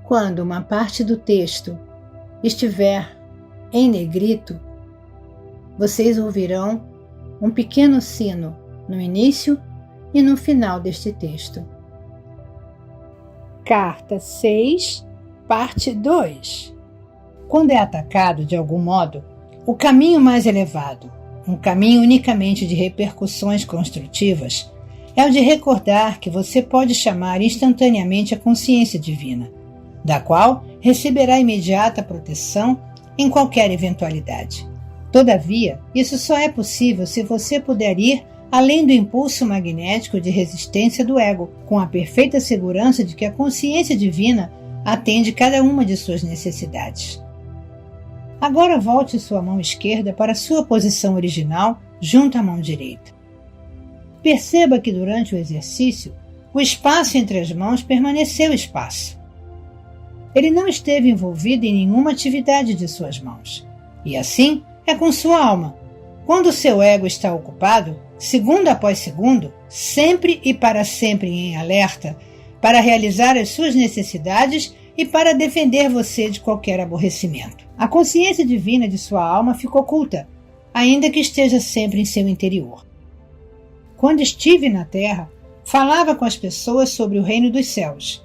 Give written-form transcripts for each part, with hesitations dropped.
Quando uma parte do texto estiver em negrito, vocês ouvirão um pequeno sino no início e no final deste texto. Carta 6, parte 2. Quando é atacado de algum modo, o caminho mais elevado, um caminho unicamente de repercussões construtivas, é o de recordar que você pode chamar instantaneamente a consciência divina, da qual receberá imediata proteção em qualquer eventualidade. Todavia, isso só é possível se você puder ir além do impulso magnético de resistência do ego, com a perfeita segurança de que a consciência divina atende cada uma de suas necessidades. Agora volte sua mão esquerda para sua posição original, junto à mão direita. Perceba que durante o exercício, o espaço entre as mãos permaneceu espaço. Ele não esteve envolvido em nenhuma atividade de suas mãos. E assim é com sua alma. Quando seu ego está ocupado, segundo após segundo, sempre e para sempre em alerta, para realizar as suas necessidades e para defender você de qualquer aborrecimento. A consciência divina de sua alma ficou oculta, ainda que esteja sempre em seu interior. Quando estive na Terra, falava com as pessoas sobre o reino dos céus.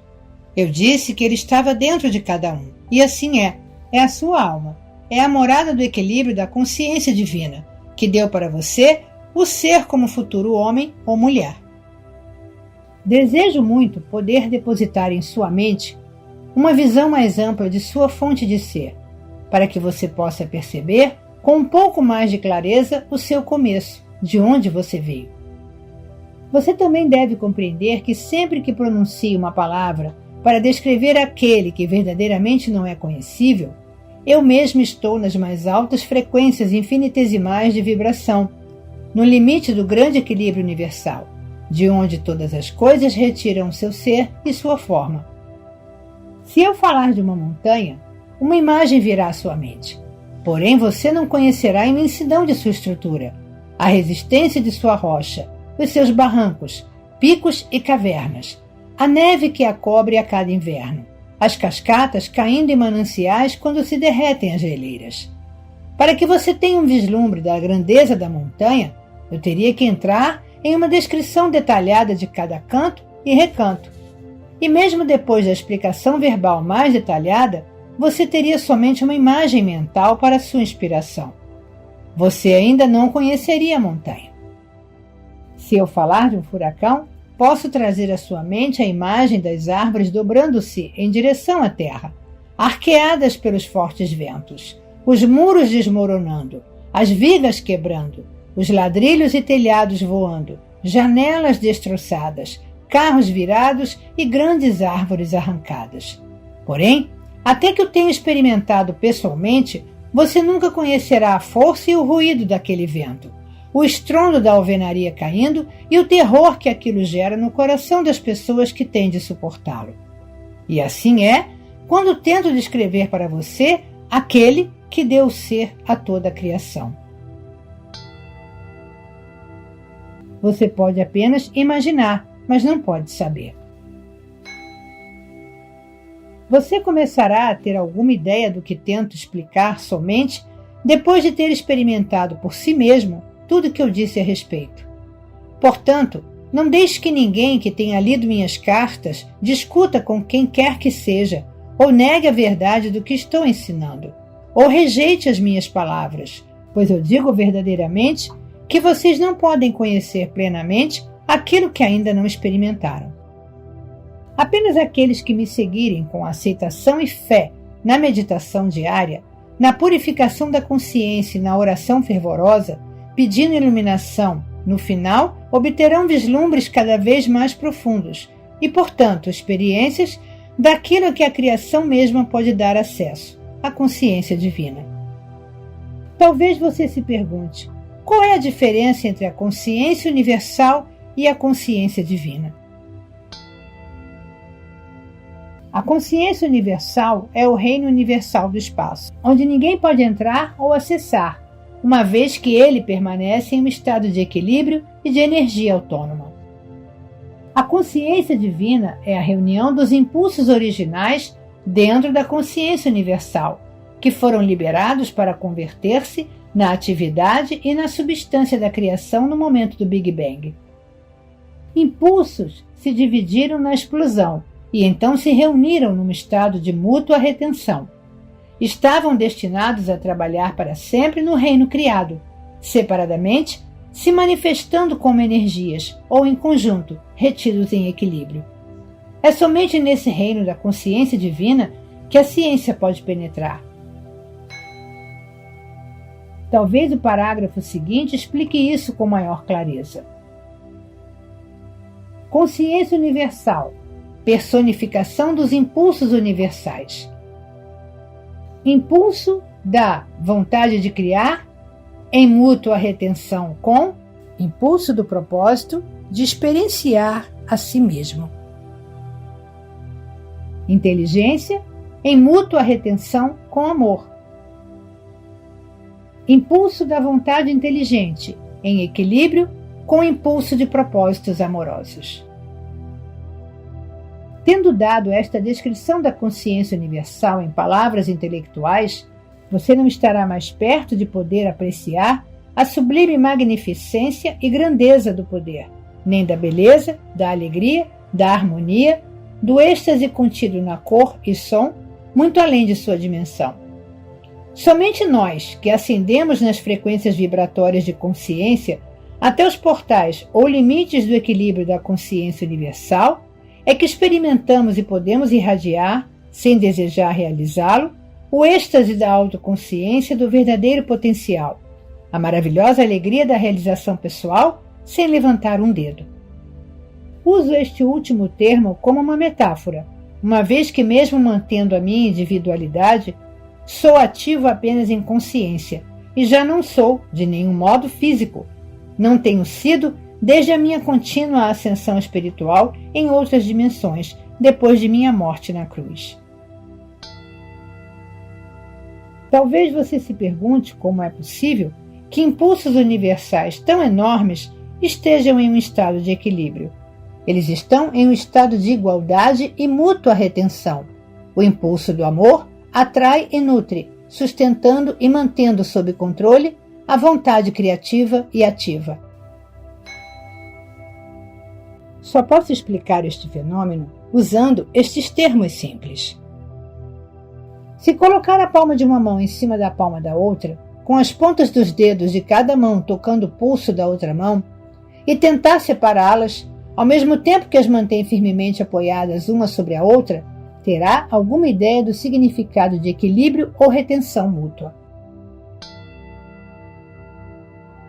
Eu disse que ele estava dentro de cada um, e assim é a sua alma, é a morada do equilíbrio da consciência divina, que deu para você o ser como futuro homem ou mulher. Desejo muito poder depositar em sua mente uma visão mais ampla de sua fonte de ser, para que você possa perceber com um pouco mais de clareza o seu começo, de onde você veio. Você também deve compreender que sempre que pronuncie uma palavra para descrever aquele que verdadeiramente não é conhecível, eu mesmo estou nas mais altas frequências infinitesimais de vibração, no limite do grande equilíbrio universal, de onde todas as coisas retiram seu ser e sua forma. Se eu falar de uma montanha, uma imagem virá à sua mente. Porém, você não conhecerá a imensidão de sua estrutura, a resistência de sua rocha, os seus barrancos, picos e cavernas, a neve que a cobre a cada inverno, as cascatas caindo em mananciais quando se derretem as geleiras. Para que você tenha um vislumbre da grandeza da montanha, eu teria que entrar em uma descrição detalhada de cada canto e recanto. E mesmo depois da explicação verbal mais detalhada, você teria somente uma imagem mental para sua inspiração. Você ainda não conheceria a montanha. Se eu falar de um furacão, posso trazer à sua mente a imagem das árvores dobrando-se em direção à terra, arqueadas pelos fortes ventos, os muros desmoronando, as vigas quebrando, os ladrilhos e telhados voando, janelas destroçadas, carros virados e grandes árvores arrancadas. Porém, até que eu tenha experimentado pessoalmente, você nunca conhecerá a força e o ruído daquele vento, o estrondo da alvenaria caindo e o terror que aquilo gera no coração das pessoas que têm de suportá-lo. E assim é quando tento descrever para você aquele que deu ser a toda a criação. Você pode apenas imaginar, mas não pode saber. Você começará a ter alguma ideia do que tento explicar somente depois de ter experimentado por si mesmo tudo que eu disse a respeito. Portanto, não deixe que ninguém que tenha lido minhas cartas discuta com quem quer que seja, ou negue a verdade do que estou ensinando, ou rejeite as minhas palavras, pois eu digo verdadeiramente que vocês não podem conhecer plenamente aquilo que ainda não experimentaram. Apenas aqueles que me seguirem com aceitação e fé na meditação diária, na purificação da consciência e na oração fervorosa, pedindo iluminação, no final obterão vislumbres cada vez mais profundos e, portanto, experiências daquilo a que a criação mesma pode dar acesso, a consciência divina. Talvez você se pergunte, qual é a diferença entre a consciência universal e a consciência divina? A consciência universal é o reino universal do espaço, onde ninguém pode entrar ou acessar, uma vez que ele permanece em um estado de equilíbrio e de energia autônoma. A consciência divina é a reunião dos impulsos originais dentro da consciência universal, que foram liberados para converter-se na atividade e na substância da criação no momento do Big Bang. Impulsos se dividiram na explosão e então se reuniram num estado de mútua retenção. Estavam destinados a trabalhar para sempre no reino criado, separadamente, se manifestando como energias ou em conjunto, retidos em equilíbrio. É somente nesse reino da consciência divina que a ciência pode penetrar. Talvez o parágrafo seguinte explique isso com maior clareza. Consciência universal, personificação dos impulsos universais. Impulso da vontade de criar, em mútua retenção com impulso do propósito de experienciar a si mesmo. Inteligência, em mútua retenção com amor. Impulso da vontade inteligente, em equilíbrio com impulso de propósitos amorosos. Tendo dado esta descrição da consciência universal em palavras intelectuais, você não estará mais perto de poder apreciar a sublime magnificência e grandeza do poder, nem da beleza, da alegria, da harmonia, do êxtase contido na cor e som, muito além de sua dimensão. Somente nós, que ascendemos nas frequências vibratórias de consciência até os portais ou limites do equilíbrio da consciência universal, é que experimentamos e podemos irradiar, sem desejar realizá-lo, o êxtase da autoconsciência do verdadeiro potencial, a maravilhosa alegria da realização pessoal, sem levantar um dedo. Uso este último termo como uma metáfora, uma vez que, mesmo mantendo a minha individualidade, sou ativo apenas em consciência e já não sou, de nenhum modo, físico. Não tenho sido desde a minha contínua ascensão espiritual em outras dimensões, depois de minha morte na cruz. Talvez você se pergunte como é possível que impulsos universais tão enormes estejam em um estado de equilíbrio. Eles estão em um estado de igualdade e mútua retenção. O impulso do amor atrai e nutre, sustentando e mantendo sob controle a vontade criativa e ativa. Só posso explicar este fenômeno usando estes termos simples. Se colocar a palma de uma mão em cima da palma da outra, com as pontas dos dedos de cada mão tocando o pulso da outra mão, e tentar separá-las, ao mesmo tempo que as mantém firmemente apoiadas uma sobre a outra, terá alguma ideia do significado de equilíbrio ou retenção mútua.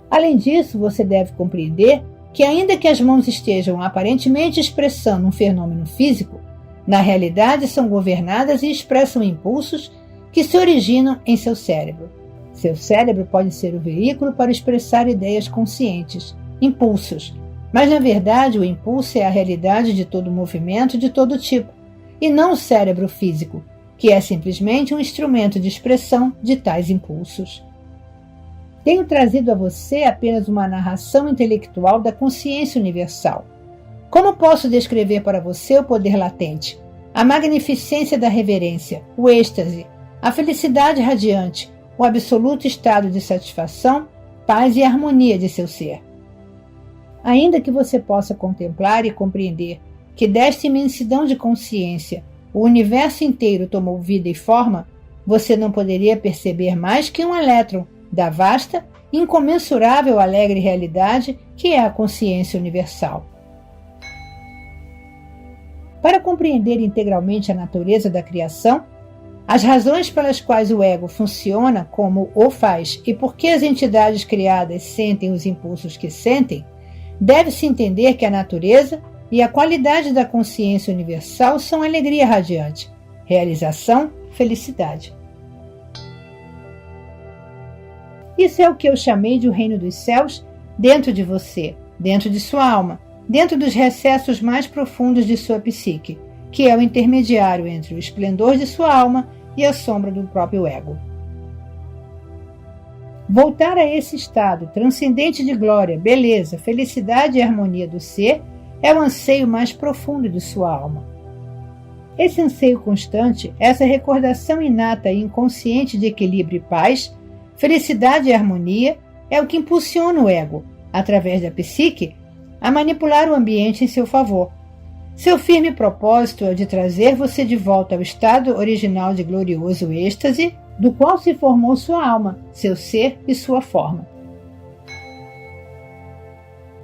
Além disso, você deve compreender que, ainda que as mãos estejam aparentemente expressando um fenômeno físico, na realidade são governadas e expressam impulsos que se originam em seu cérebro. Seu cérebro pode ser o veículo para expressar ideias conscientes, impulsos, mas na verdade o impulso é a realidade de todo movimento de todo tipo, e não o cérebro físico, que é simplesmente um instrumento de expressão de tais impulsos. Tenho trazido a você apenas uma narração intelectual da consciência universal. Como posso descrever para você o poder latente, a magnificência da reverência, o êxtase, a felicidade radiante, o absoluto estado de satisfação, paz e harmonia de seu ser? Ainda que você possa contemplar e compreender que desta imensidão de consciência o universo inteiro tomou vida e forma, você não poderia perceber mais que um elétron da vasta, incomensurável, alegre realidade que é a consciência universal. Para compreender integralmente a natureza da criação, as razões pelas quais o ego funciona como o faz e por que as entidades criadas sentem os impulsos que sentem, deve-se entender que a natureza e a qualidade da consciência universal são alegria radiante, realização, felicidade. Isso é o que eu chamei de o reino dos céus dentro de você, dentro de sua alma, dentro dos recessos mais profundos de sua psique, que é o intermediário entre o esplendor de sua alma e a sombra do próprio ego. Voltar a esse estado transcendente de glória, beleza, felicidade e harmonia do ser é o anseio mais profundo de sua alma. Esse anseio constante, essa recordação inata e inconsciente de equilíbrio e paz, felicidade e harmonia, é o que impulsiona o ego, através da psique, a manipular o ambiente em seu favor. Seu firme propósito é o de trazer você de volta ao estado original de glorioso êxtase, do qual se formou sua alma, seu ser e sua forma.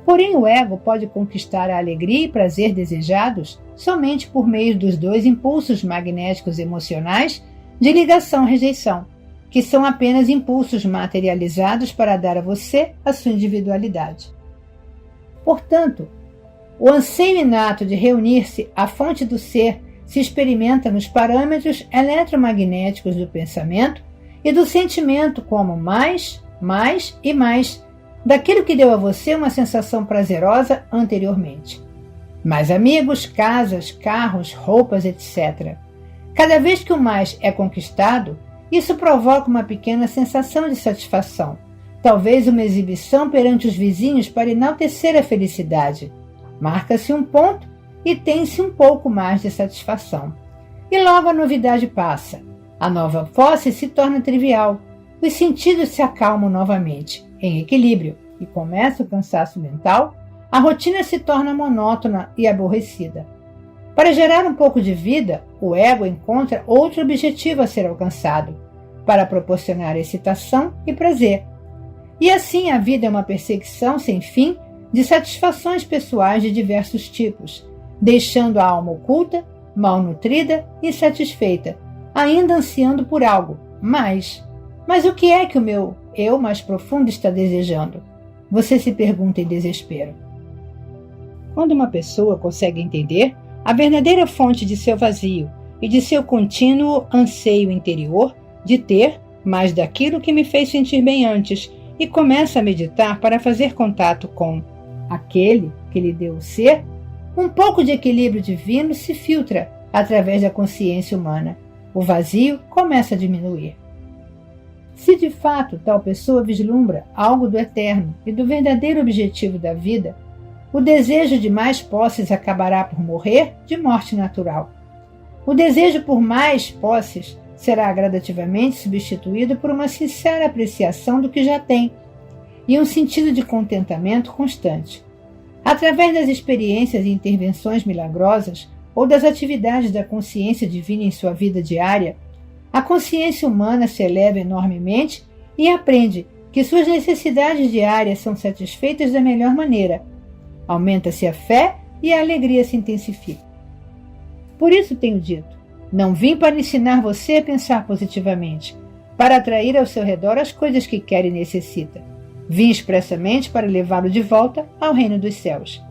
Porém, o ego pode conquistar a alegria e prazer desejados somente por meio dos dois impulsos magnéticos emocionais de ligação-rejeição, que são apenas impulsos materializados para dar a você a sua individualidade. Portanto, o anseio inato de reunir-se à fonte do ser se experimenta nos parâmetros eletromagnéticos do pensamento e do sentimento como mais e mais daquilo que deu a você uma sensação prazerosa anteriormente. Mais amigos, casas, carros, roupas, etc. Cada vez que o mais é conquistado, isso provoca uma pequena sensação de satisfação, talvez uma exibição perante os vizinhos para enaltecer a felicidade. Marca-se um ponto e tem-se um pouco mais de satisfação. E logo a novidade passa. A nova posse se torna trivial. Os sentidos se acalmam novamente, em equilíbrio, e começa o cansaço mental, a rotina se torna monótona e aborrecida. Para gerar um pouco de vida, o ego encontra outro objetivo a ser alcançado, para proporcionar excitação e prazer. E assim a vida é uma perseguição sem fim de satisfações pessoais de diversos tipos, deixando a alma oculta, mal nutrida e insatisfeita, ainda ansiando por algo, mais. Mas o que é que o meu eu mais profundo está desejando? Você se pergunta em desespero. Quando uma pessoa consegue entender a verdadeira fonte de seu vazio e de seu contínuo anseio interior de ter mais daquilo que me fez sentir bem antes e começa a meditar para fazer contato com aquele que lhe deu o ser, um pouco de equilíbrio divino se filtra através da consciência humana. O vazio começa a diminuir. Se de fato tal pessoa vislumbra algo do eterno e do verdadeiro objetivo da vida, o desejo de mais posses acabará por morrer de morte natural. O desejo por mais posses será gradativamente substituído por uma sincera apreciação do que já tem e um sentido de contentamento constante. Através das experiências e intervenções milagrosas ou das atividades da consciência divina em sua vida diária, a consciência humana se eleva enormemente e aprende que suas necessidades diárias são satisfeitas da melhor maneira. Aumenta-se a fé e a alegria se intensifica. Por isso tenho dito, não vim para ensinar você a pensar positivamente, para atrair ao seu redor as coisas que quer e necessita. Vim expressamente para levá-lo de volta ao reino dos céus.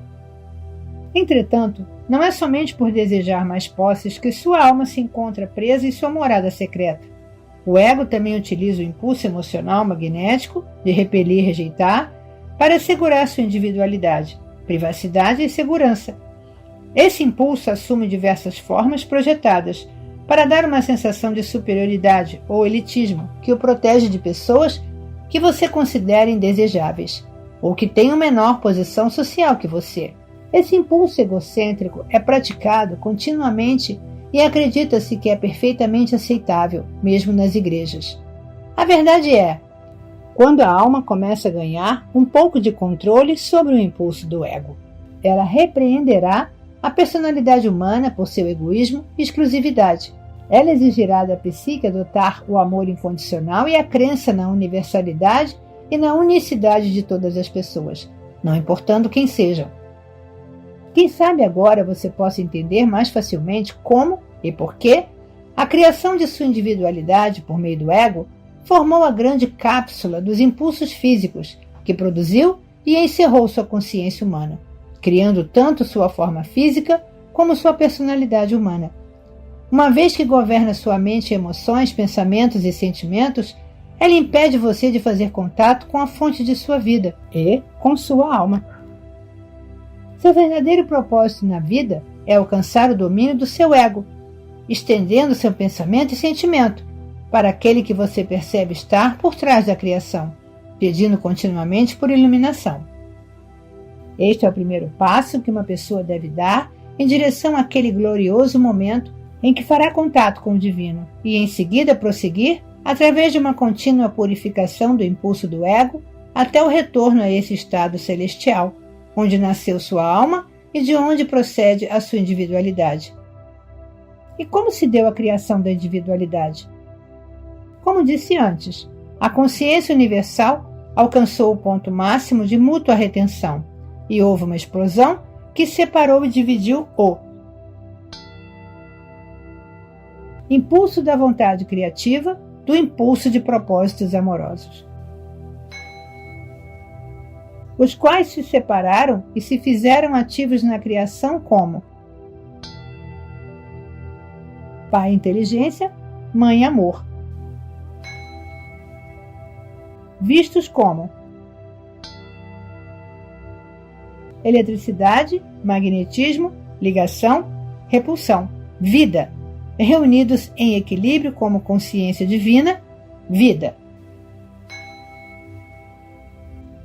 Entretanto, não é somente por desejar mais posses que sua alma se encontra presa em sua morada secreta. O ego também utiliza o impulso emocional magnético de repelir e rejeitar para assegurar sua individualidade, privacidade e segurança. Esse impulso assume diversas formas projetadas para dar uma sensação de superioridade ou elitismo que o protege de pessoas que você considera indesejáveis ou que têm uma menor posição social que você. Esse impulso egocêntrico é praticado continuamente e acredita-se que é perfeitamente aceitável, mesmo nas igrejas. A verdade é, quando a alma começa a ganhar um pouco de controle sobre o impulso do ego, ela repreenderá a personalidade humana por seu egoísmo e exclusividade. Ela exigirá da psique adotar o amor incondicional e a crença na universalidade e na unicidade de todas as pessoas, não importando quem sejam. Quem sabe agora você possa entender mais facilmente como e por que a criação de sua individualidade por meio do ego formou a grande cápsula dos impulsos físicos que produziu e encerrou sua consciência humana, criando tanto sua forma física como sua personalidade humana. Uma vez que governa sua mente, emoções, pensamentos e sentimentos, ela impede você de fazer contato com a fonte de sua vida e com sua alma. Seu verdadeiro propósito na vida é alcançar o domínio do seu ego, estendendo seu pensamento e sentimento para aquele que você percebe estar por trás da criação, pedindo continuamente por iluminação. Este é o primeiro passo que uma pessoa deve dar em direção àquele glorioso momento em que fará contato com o divino e em seguida prosseguir através de uma contínua purificação do impulso do ego até o retorno a esse estado celestial, onde nasceu sua alma e de onde procede a sua individualidade. E como se deu a criação da individualidade? Como disse antes, a consciência universal alcançou o ponto máximo de mútua retenção e houve uma explosão que separou e dividiu o impulso da vontade criativa do impulso de propósitos amorosos, os quais se separaram e se fizeram ativos na criação como Pai inteligência, Mãe amor, vistos como eletricidade, magnetismo, ligação, repulsão, vida, reunidos em equilíbrio como consciência divina, vida.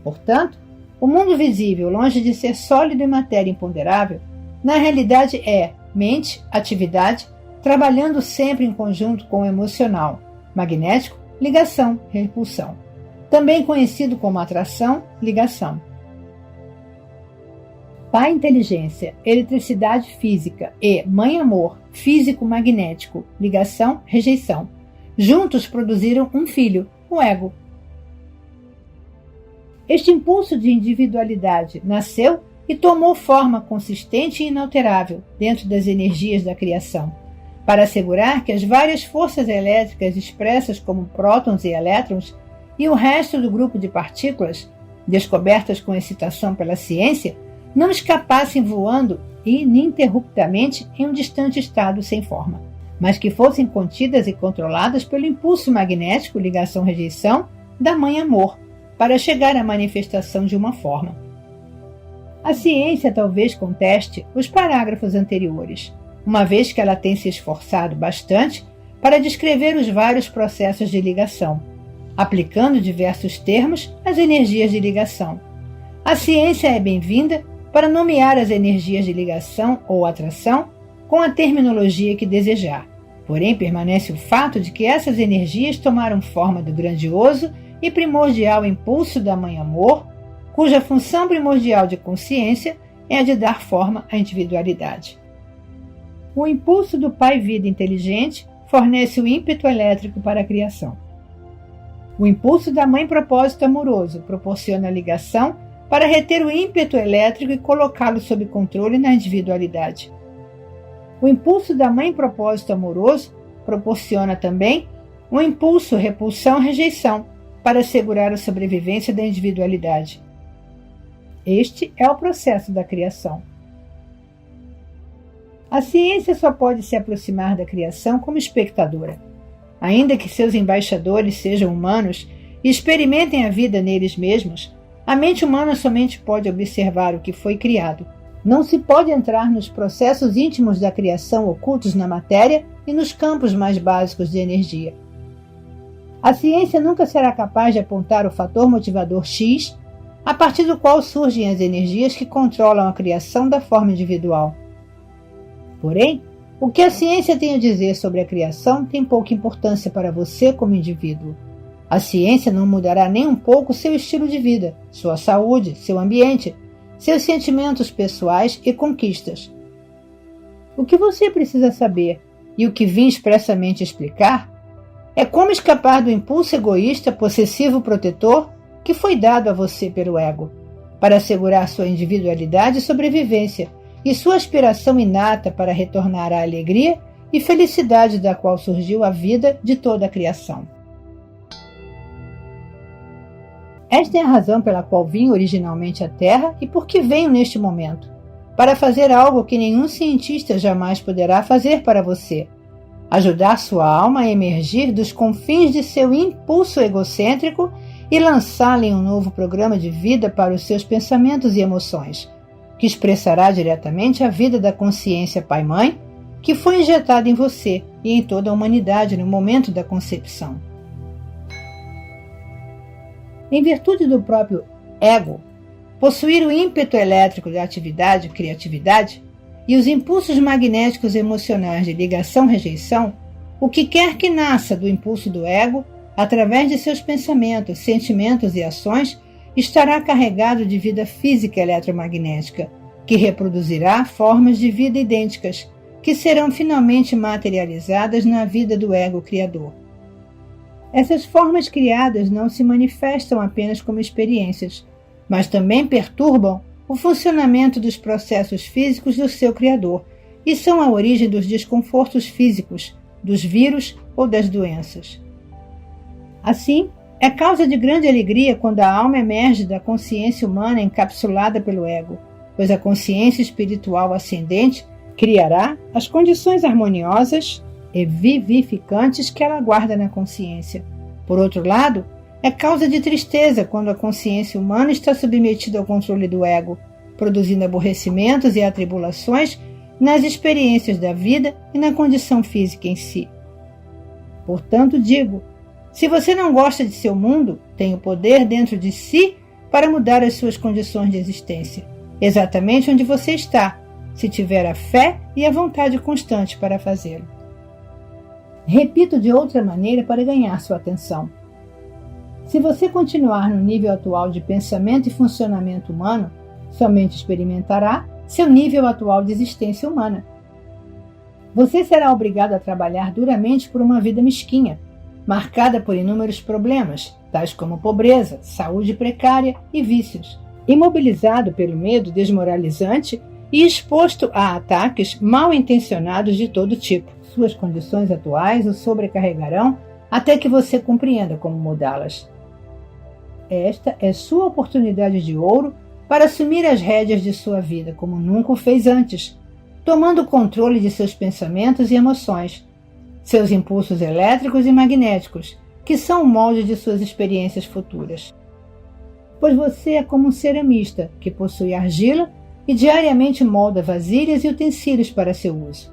Portanto, o mundo visível, longe de ser sólido e matéria imponderável, na realidade é mente, atividade, trabalhando sempre em conjunto com o emocional, magnético, ligação, repulsão, também conhecido como atração, ligação. Pai inteligência, eletricidade física e Mãe amor, físico-magnético, ligação, rejeição. Juntos produziram um filho, o ego. Este impulso de individualidade nasceu e tomou forma consistente e inalterável dentro das energias da criação, para assegurar que as várias forças elétricas expressas como prótons e elétrons e o resto do grupo de partículas, descobertas com excitação pela ciência, não escapassem voando ininterruptamente em um distante estado sem forma, mas que fossem contidas e controladas pelo impulso magnético, ligação-rejeição, da Mãe Amor, para chegar à manifestação de uma forma. A ciência talvez conteste os parágrafos anteriores, uma vez que ela tem se esforçado bastante para descrever os vários processos de ligação, aplicando diversos termos às energias de ligação. A ciência é bem-vinda para nomear as energias de ligação ou atração com a terminologia que desejar. Porém, permanece o fato de que essas energias tomaram forma do grandioso e primordial impulso da Mãe Amor, cuja função primordial de consciência é a de dar forma à individualidade. O impulso do Pai Vida inteligente fornece o ímpeto elétrico para a criação. O impulso da Mãe Propósito amoroso proporciona a ligação para reter o ímpeto elétrico e colocá-lo sob controle na individualidade. O impulso da Mãe Propósito amoroso proporciona também um impulso repulsão-rejeição para assegurar a sobrevivência da individualidade. Este é o processo da criação. A ciência só pode se aproximar da criação como espectadora. Ainda que seus embaixadores sejam humanos e experimentem a vida neles mesmos, a mente humana somente pode observar o que foi criado. Não se pode entrar nos processos íntimos da criação ocultos na matéria e nos campos mais básicos de energia. A ciência nunca será capaz de apontar o fator motivador X, a partir do qual surgem as energias que controlam a criação da forma individual. Porém, o que a ciência tem a dizer sobre a criação tem pouca importância para você como indivíduo. A ciência não mudará nem um pouco seu estilo de vida, sua saúde, seu ambiente, seus sentimentos pessoais e conquistas. O que você precisa saber, e o que vim expressamente explicar, é como escapar do impulso egoísta, possessivo protetor que foi dado a você pelo ego, para assegurar sua individualidade e sobrevivência e sua aspiração inata para retornar à alegria e felicidade da qual surgiu a vida de toda a criação. Esta é a razão pela qual vim originalmente à Terra e por que venho neste momento, para fazer algo que nenhum cientista jamais poderá fazer para você, ajudar sua alma a emergir dos confins de seu impulso egocêntrico e lançá-la em um novo programa de vida para os seus pensamentos e emoções, que expressará diretamente a vida da consciência Pai-Mãe, que foi injetada em você e em toda a humanidade no momento da concepção. Em virtude do próprio ego, possuir o ímpeto elétrico da atividade, criatividade, e os impulsos magnéticos emocionais de ligação-rejeição, o que quer que nasça do impulso do ego, através de seus pensamentos, sentimentos e ações, estará carregado de vida física eletromagnética, que reproduzirá formas de vida idênticas, que serão finalmente materializadas na vida do ego criador. Essas formas criadas não se manifestam apenas como experiências, mas também perturbam o funcionamento dos processos físicos do seu criador e são a origem dos desconfortos físicos, dos vírus ou das doenças. Assim, é causa de grande alegria quando a alma emerge da consciência humana encapsulada pelo ego, pois a consciência espiritual ascendente criará as condições harmoniosas e vivificantes que ela guarda na consciência. Por outro lado, é causa de tristeza quando a consciência humana está submetida ao controle do ego, produzindo aborrecimentos e atribulações nas experiências da vida e na condição física em si. Portanto, digo, se você não gosta de seu mundo, tem o poder dentro de si para mudar as suas condições de existência, exatamente onde você está, se tiver a fé e a vontade constante para fazê-lo. Repito de outra maneira para ganhar sua atenção. Se você continuar no nível atual de pensamento e funcionamento humano, somente experimentará seu nível atual de existência humana. Você será obrigado a trabalhar duramente por uma vida mesquinha, marcada por inúmeros problemas, tais como pobreza, saúde precária e vícios, imobilizado pelo medo desmoralizante e exposto a ataques mal intencionados de todo tipo. Suas condições atuais o sobrecarregarão até que você compreenda como mudá-las. Esta é sua oportunidade de ouro para assumir as rédeas de sua vida como nunca o fez antes, tomando o controle de seus pensamentos e emoções, seus impulsos elétricos e magnéticos, que são o molde de suas experiências futuras. Pois você é como um ceramista que possui argila e diariamente molda vasilhas e utensílios para seu uso.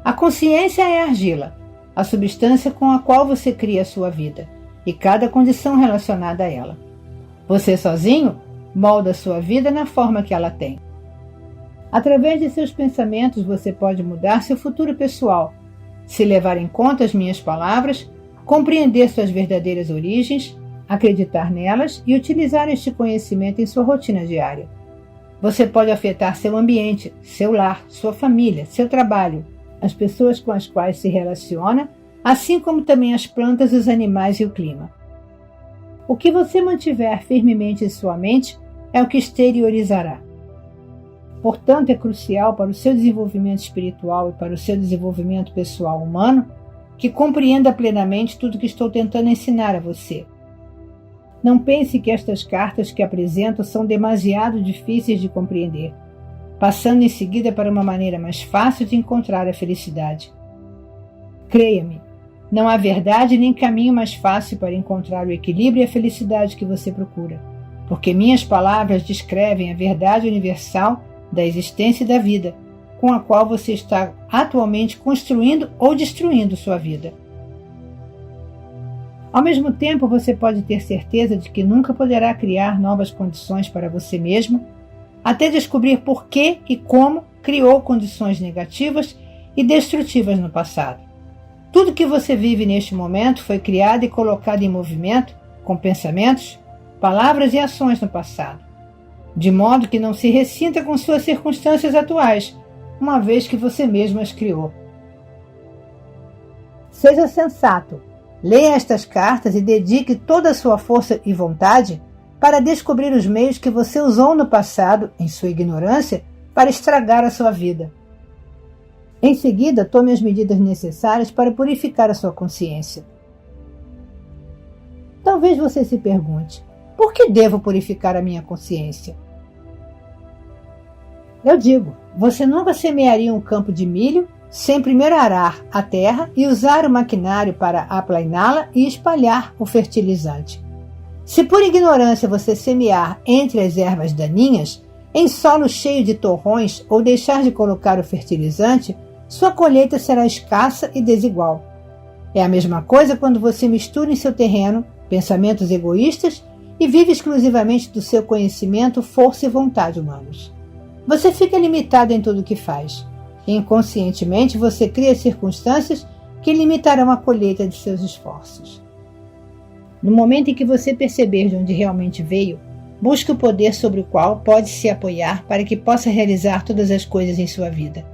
A consciência é a argila, a substância com a qual você cria a sua vida, e cada condição relacionada a ela. Você sozinho molda a sua vida na forma que ela tem. Através de seus pensamentos você pode mudar seu futuro pessoal, se levar em conta as minhas palavras, compreender suas verdadeiras origens, acreditar nelas e utilizar este conhecimento em sua rotina diária. Você pode afetar seu ambiente, seu lar, sua família, seu trabalho, as pessoas com as quais se relaciona, assim como também as plantas, os animais e o clima. O que você mantiver firmemente em sua mente é o que exteriorizará. Portanto, é crucial para o seu desenvolvimento espiritual e para o seu desenvolvimento pessoal humano que compreenda plenamente tudo que estou tentando ensinar a você. Não pense que estas cartas que apresento são demasiado difíceis de compreender, passando em seguida para uma maneira mais fácil de encontrar a felicidade. Creia-me, não há verdade nem caminho mais fácil para encontrar o equilíbrio e a felicidade que você procura, porque minhas palavras descrevem a verdade universal da existência e da vida, com a qual você está atualmente construindo ou destruindo sua vida. Ao mesmo tempo, você pode ter certeza de que nunca poderá criar novas condições para você mesmo, até descobrir por que e como criou condições negativas e destrutivas no passado. Tudo que você vive neste momento foi criado e colocado em movimento com pensamentos, palavras e ações no passado, de modo que não se ressinta com suas circunstâncias atuais, uma vez que você mesmo as criou. Seja sensato, leia estas cartas e dedique toda a sua força e vontade para descobrir os meios que você usou no passado, em sua ignorância, para estragar a sua vida. Em seguida, tome as medidas necessárias para purificar a sua consciência. Talvez você se pergunte, por que devo purificar a minha consciência? Eu digo, você nunca semearia um campo de milho sem primeiro arar a terra e usar o maquinário para aplainá-la e espalhar o fertilizante. Se por ignorância você semear entre as ervas daninhas, em solo cheio de torrões ou deixar de colocar o fertilizante, sua colheita será escassa e desigual. É a mesma coisa quando você mistura em seu terreno pensamentos egoístas e vive exclusivamente do seu conhecimento, força e vontade humanos. Você fica limitado em tudo o que faz. Inconscientemente, você cria circunstâncias que limitarão a colheita de seus esforços. No momento em que você perceber de onde realmente veio, busque o poder sobre o qual pode se apoiar para que possa realizar todas as coisas em sua vida.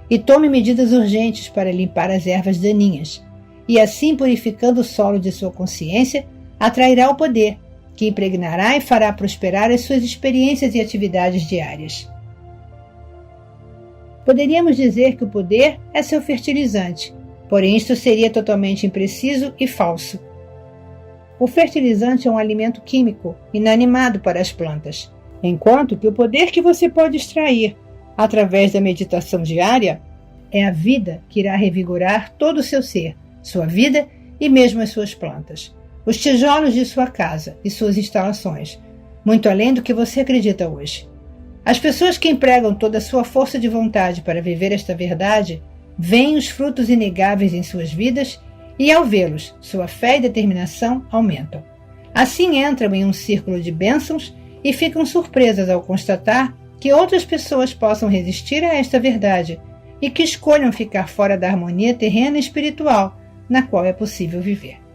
E tome medidas urgentes para limpar as ervas daninhas, e assim, purificando o solo de sua consciência, atrairá o poder, que impregnará e fará prosperar as suas experiências e atividades diárias. Poderíamos dizer que o poder é seu fertilizante, porém isto seria totalmente impreciso e falso. O fertilizante é um alimento químico, inanimado para as plantas, enquanto que o poder que você pode extrair através da meditação diária é a vida que irá revigorar todo o seu ser, sua vida e mesmo as suas plantas, os tijolos de sua casa e suas instalações, muito além do que você acredita hoje. As pessoas que empregam toda a sua força de vontade para viver esta verdade veem os frutos inegáveis em suas vidas e, ao vê-los, sua fé e determinação aumentam. Assim entram em um círculo de bênçãos e ficam surpresas ao constatar que outras pessoas possam resistir a esta verdade e que escolham ficar fora da harmonia terrena e espiritual na qual é possível viver.